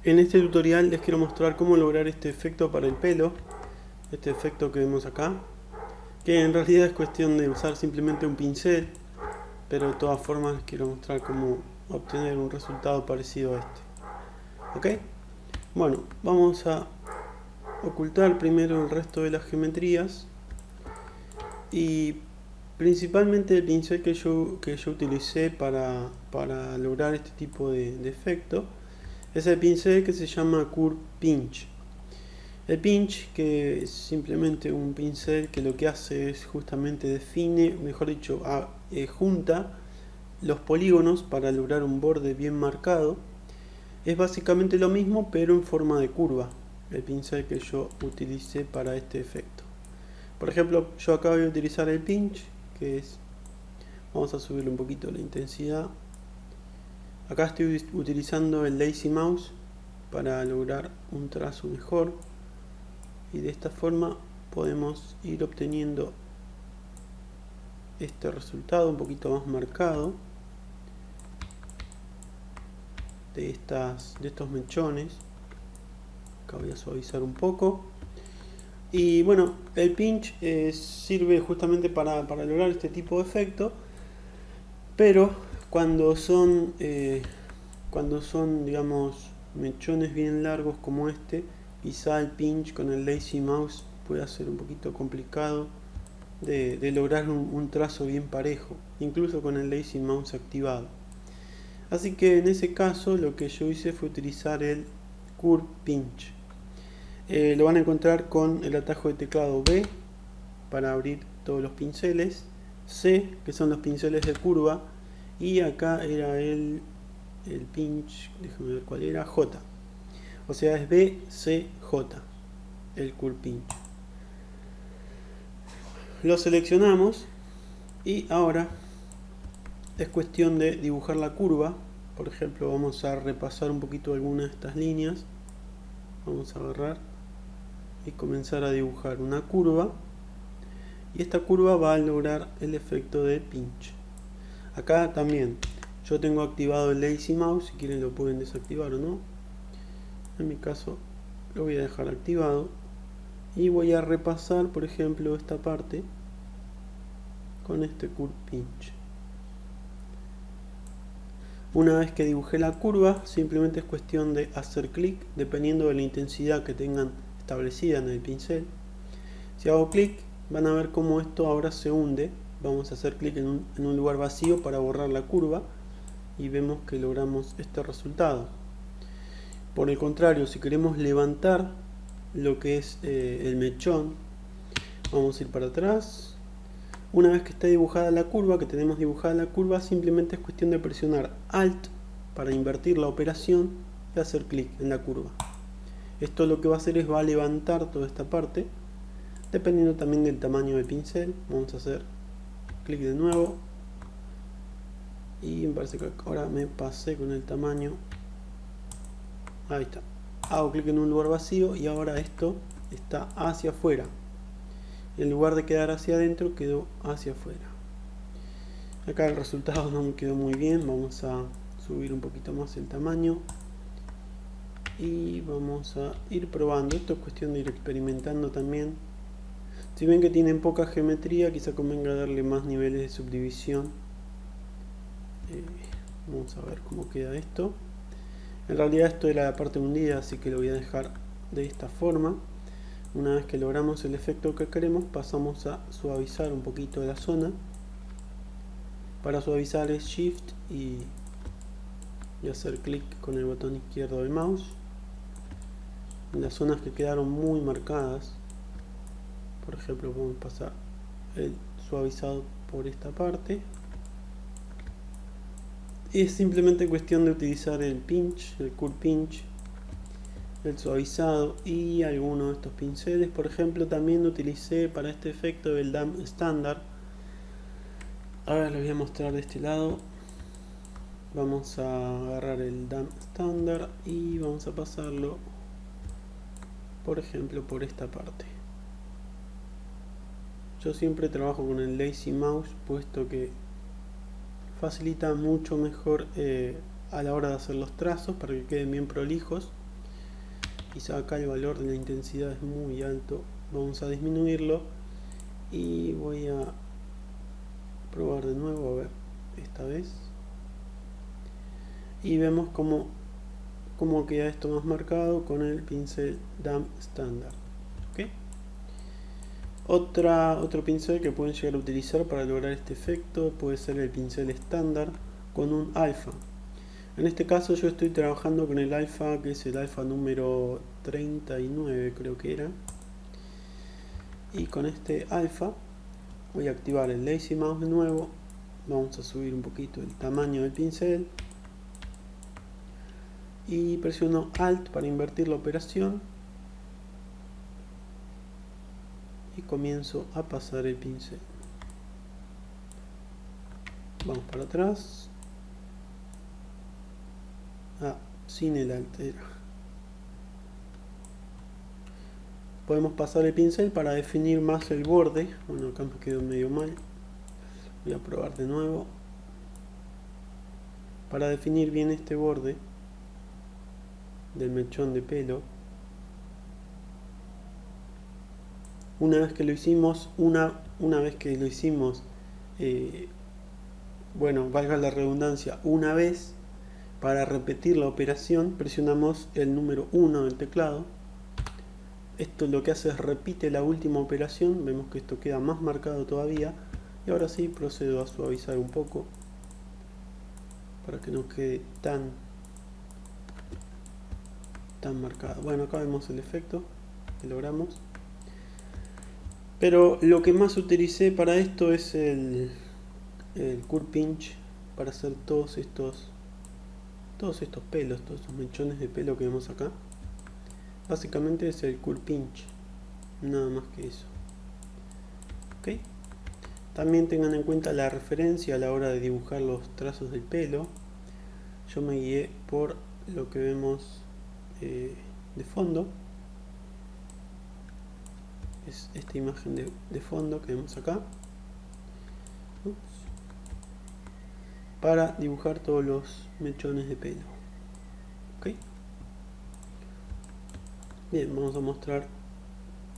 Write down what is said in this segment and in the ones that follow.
En este tutorial les quiero mostrar cómo lograr este efecto para el pelo, este efecto que vemos acá, que en realidad es cuestión de usar simplemente un pincel, pero de todas formas les quiero mostrar cómo obtener un resultado parecido a este. ¿Ok? Bueno, vamos a ocultar primero el resto de las geometrías y principalmente el pincel que yo utilicé para lograr este tipo de efecto es el pincel que se llama Curve Pinch. El pinch, que es simplemente un pincel que lo que hace es justamente define, mejor dicho, junta los polígonos para lograr un borde bien marcado. Es básicamente lo mismo pero en forma de curva, el pincel que yo utilicé para este efecto. Por ejemplo, yo acá voy a utilizar el pinch, que es, vamos a subirle un poquito la intensidad. Acá estoy utilizando el Lazy Mouse para lograr un trazo mejor. Y de esta forma podemos ir obteniendo este resultado un poquito más marcado de estos mechones. Acá voy a suavizar un poco. Y bueno, el pinch sirve justamente para lograr este tipo de efecto, pero cuando son digamos mechones bien largos como este, quizá el pinch con el Lazy Mouse pueda ser un poquito complicado de lograr un trazo bien parejo, incluso con el Lazy Mouse activado. Así que en ese caso lo que yo hice fue utilizar el Curve Pinch. Lo van a encontrar con el atajo de teclado B para abrir todos los pinceles, C, que son los pinceles de curva, y acá era el pinch, déjame ver cuál era, J. O sea, es B, C, J, el Curve Pinch. Lo seleccionamos y ahora es cuestión de dibujar la curva. Por ejemplo, vamos a repasar un poquito algunas de estas líneas. Vamos a agarrar y comenzar a dibujar una curva, y esta curva va a lograr el efecto de pinch. Acá también yo tengo activado el Lazy Mouse, si quieren lo pueden desactivar o no. En mi caso lo voy a dejar activado y voy a repasar, por ejemplo, esta parte con este Curve Pinch. Una vez que dibujé la curva, simplemente es cuestión de hacer clic dependiendo de la intensidad que tengan establecida en el pincel. Si hago clic, van a ver cómo esto ahora se hunde. Vamos a hacer clic en un lugar vacío para borrar la curva y vemos que logramos este resultado. Por el contrario, si queremos levantar lo que es el mechón, vamos a ir para atrás. Una vez que está dibujada la curva, que tenemos dibujada la curva, simplemente es cuestión de presionar Alt para invertir la operación y hacer clic en la curva. Esto lo que va a hacer es va a levantar toda esta parte, dependiendo también del tamaño del pincel. Vamos a hacer clic de nuevo y me parece que ahora me pasé con el tamaño. Ahí está. Hago clic en un lugar vacío y ahora esto está hacia afuera. En lugar de quedar hacia adentro, quedó hacia afuera. Acá el resultado no me quedó muy bien. Vamos a subir un poquito más el tamaño y vamos a ir probando. Esto es cuestión de ir experimentando también. Si ven que tienen poca geometría, quizá convenga darle más niveles de subdivisión. Vamos a ver cómo queda esto. En realidad esto era la parte hundida, así que lo voy a dejar de esta forma. Una vez que logramos el efecto que queremos, pasamos a suavizar un poquito de la zona. Para suavizar es Shift y hacer clic con el botón izquierdo del mouse. En las zonas que quedaron muy marcadas, por ejemplo, vamos a pasar el suavizado por esta parte. Es simplemente cuestión de utilizar el pinch, el Curve Pinch, el suavizado y algunos de estos pinceles. Por ejemplo, también utilicé para este efecto el Damp Standard. Ahora les voy a mostrar de este lado. Vamos a agarrar el Damp Standard y vamos a pasarlo, por ejemplo, por esta parte. Yo siempre trabajo con el Lazy Mouse, puesto que facilita mucho mejor a la hora de hacer los trazos para que queden bien prolijos. Quizá acá el valor de la intensidad es muy alto, vamos a disminuirlo y voy a probar de nuevo, a ver, esta vez, y vemos cómo queda esto más marcado con el pincel Damp Standard. ¿Okay? Otro pincel que pueden llegar a utilizar para lograr este efecto puede ser el pincel estándar con un alfa. En este caso yo estoy trabajando con el alfa, que es el alfa número 39 creo que era, y con este alfa voy a activar el Lazy Mouse de nuevo. Vamos a subir un poquito el tamaño del pincel y presiono Alt para invertir la operación y comienzo a pasar el pincel. Vamos para atrás. Sin el Alt era. Podemos pasar el pincel para definir más el borde. Bueno, acá me quedó medio mal. Voy a probar de nuevo. Para definir bien este borde del mechón de pelo, una vez que lo hicimos, bueno, valga la redundancia, una vez, para repetir la operación presionamos el número 1 del teclado. Esto lo que hace es repite la última operación. Vemos que esto queda más marcado todavía, y ahora sí procedo a suavizar un poco para que no quede tan marcado. Bueno, acá vemos el efecto que logramos, pero lo que más utilicé para esto es el Curve Pinch para hacer todos estos pelos, todos estos mechones de pelo que vemos acá. Básicamente es el Curve Pinch, nada más que eso. ¿Okay? También tengan en cuenta la referencia a la hora de dibujar los trazos del pelo. Yo me guié por lo que vemos de fondo. Es esta imagen de fondo que vemos acá. Para dibujar todos los mechones de pelo. ¿Okay? Bien, vamos a mostrar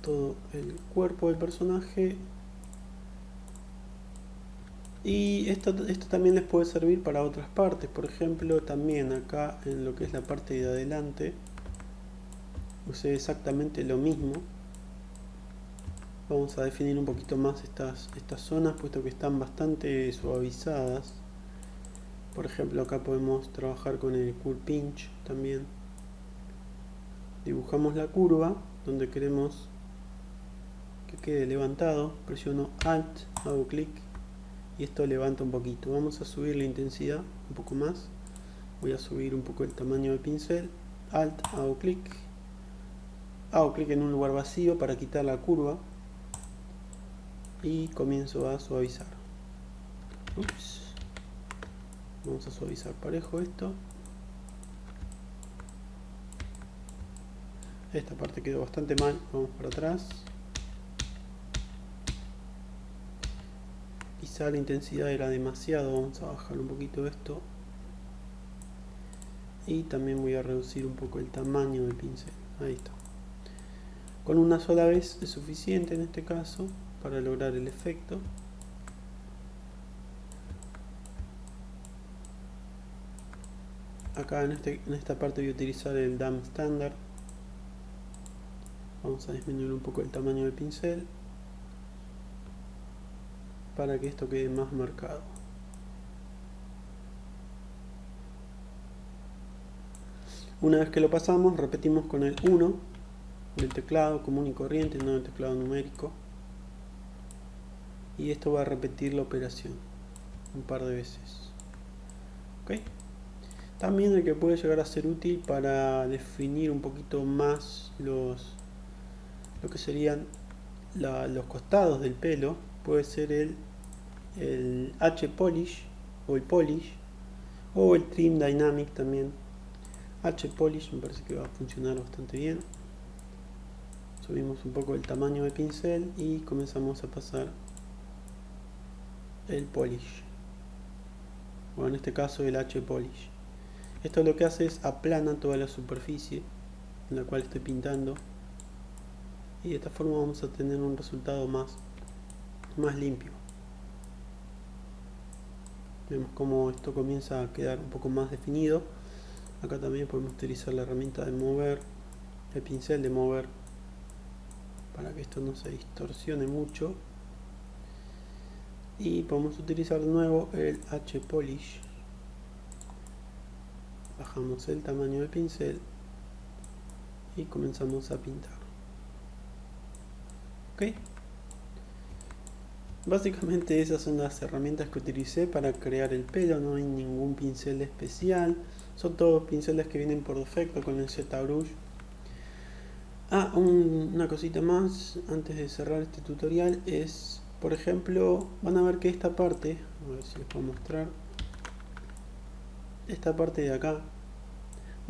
todo el cuerpo del personaje. Y esto también les puede servir para otras partes. Por ejemplo, también acá en lo que es la parte de adelante usé exactamente lo mismo. Vamos a definir un poquito más estas zonas, puesto que están bastante suavizadas. Por ejemplo, acá podemos trabajar con el Curve Pinch también. Dibujamos la curva donde queremos que quede levantado. Presiono Alt, hago clic y esto levanta un poquito. Vamos a subir la intensidad un poco más. Voy a subir un poco el tamaño del pincel. Alt, hago clic en un lugar vacío para quitar la curva y comienzo a suavizar. Vamos a suavizar parejo esto. Esta parte quedó bastante mal, vamos para atrás. Quizá la intensidad era demasiado, vamos a bajar un poquito esto. Y también voy a reducir un poco el tamaño del pincel. Ahí está. Con una sola vez es suficiente en este caso para lograr el efecto. Acá en esta parte voy a utilizar el Damp Standard. Vamos a disminuir un poco el tamaño del pincel para que esto quede más marcado. Una vez que lo pasamos, repetimos con el 1 del teclado común y corriente, no del teclado numérico, y esto va a repetir la operación un par de veces. ¿Okay? También el que puede llegar a ser útil para definir un poquito más lo que serían los costados del pelo puede ser el H-Polish o el Polish o el Trim Dynamic también. H-Polish me parece que va a funcionar bastante bien. Subimos un poco el tamaño del pincel y comenzamos a pasar el Polish, o en este caso el H-Polish. Esto lo que hace es aplana toda la superficie, en la cual estoy pintando, y de esta forma vamos a tener un resultado más limpio. Vemos como esto comienza a quedar un poco más definido. Acá también podemos utilizar la herramienta de mover, el pincel de mover, para que esto no se distorsione mucho. Y podemos utilizar de nuevo el H-Polish. Bajamos el tamaño del pincel y comenzamos a pintar. ¿Ok? Básicamente esas son las herramientas que utilicé para crear el pelo. No hay ningún pincel especial, son todos pinceles que vienen por defecto con el ZBrush. Una cosita más antes de cerrar este tutorial es, por ejemplo, van a ver que esta parte, a ver si les puedo mostrar, esta parte de acá,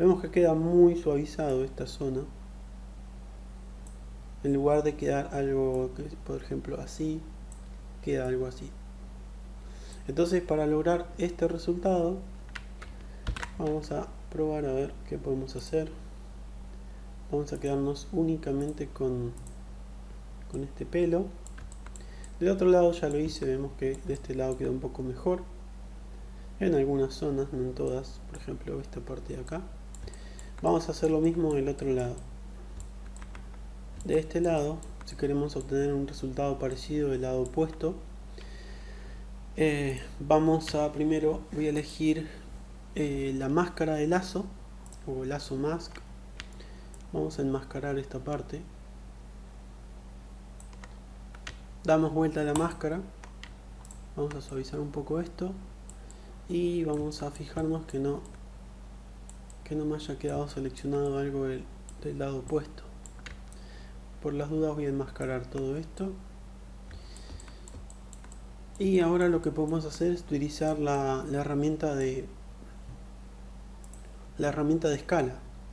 vemos que queda muy suavizado esta zona, en lugar de quedar algo que, por ejemplo, así, queda algo así. Entonces, para lograr este resultado, vamos a probar a ver qué podemos hacer. Vamos a quedarnos únicamente con este pelo. Del otro lado ya lo hice, vemos que de este lado queda un poco mejor en algunas zonas, no en todas. Por ejemplo, esta parte de acá. Vamos a hacer lo mismo del otro lado. De este lado, si queremos obtener un resultado parecido del lado opuesto, primero voy a elegir la máscara de lazo, o lazo mask. Vamos a enmascarar esta parte. Damos vuelta a la máscara. Vamos a suavizar un poco esto. Y vamos a fijarnos que no me haya quedado seleccionado algo del lado opuesto. Por las dudas voy a enmascarar todo esto. Y ahora lo que podemos hacer es utilizar la herramienta de escala.